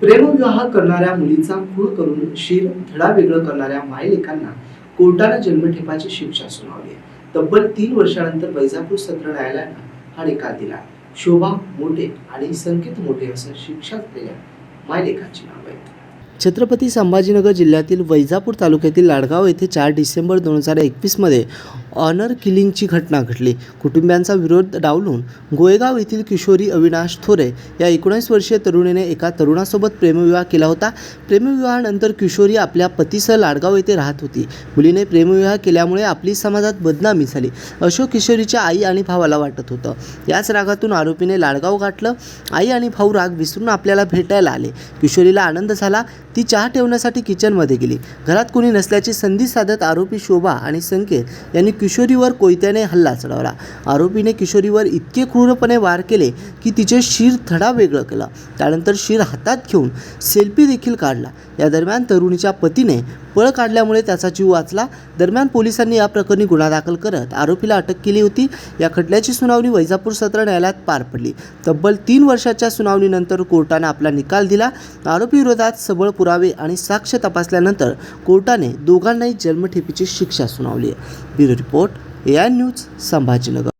प्रेमविवाह करणाऱ्या मुलीचा खून करून शीर धडा वेगळं करणाऱ्या मायलेकांना कोर्टाने जन्मठेपाची शिक्षा सुनावली आहे. तब्बल 3 वर्षानंतर वैजापूर सत्र न्यायालयानं हा निकाल दिला. शोभा मोठे आणि संकेत मोठे असं शिक्षा झालेल्या मायलेकांची नाव आहेत. छत्रपती संभाजीनगर जिल्ह्यातील वैजापूर तालुक्यातील लाडगाव येथे 4 डिसेंबर 2021 मध्ये ऑनर किलिंगची घटना घडली. कुटुंबियांचा विरोध डावलून गोयगाव येथील किशोरी अविनाश थोरे या 19 वर्षीय तरुणीने एका तरुणासोबत प्रेमविवाह केला होता. प्रेमविवाहानंतर किशोरी आपल्या पतीसह लाडगाव येथे राहत होती. मुलीने प्रेमविवाह केल्यामुळे आपली समाजात बदनामी झाली असं किशोरीच्या आई आणि भावाला वाटत होतं. याच रागातून आरोपीने लाडगाव गाठलं. आई आणि भाऊ राग विसरून आपल्याला भेटायला आले. किशोरीला आनंद झाला. ती चहा ठेवण्यासाठी किचनमध्ये गेली. घरात कोणी नसल्याची संधी साधत आरोपी शोभा आणि संकेत यांनी किशोरीवर कोयत्याने हल्ला चढवला. आरोपीने किशोरीवर इतके क्रूरपणे वार केले की तिचे शीर थडा वेगळं केलं. त्यानंतर शीर हातात घेऊन सेल्फी देखील काढला. या दरम्यान तरुणीच्या पतीने पळ काढल्यामुळे त्याचा जीव वाचला. दरम्यान पोलिसांनी या प्रकरणी गुन्हा दाखल करत आरोपीला अटक केली होती. या खटल्याची सुनावणी वैजापूर सत्र न्यायालयात पार पडली. तब्बल 3 वर्षाच्या सुनावणीनंतर कोर्टाने आपला निकाल दिला. आरोपी विरोधात सबळ पुरावे आणि साक्ष तपासल्यानंतर कोर्टाने दोघांनाही जन्मठेपेची शिक्षा सुनावली आहे. Bureau report, AI news, Sambhajinagar.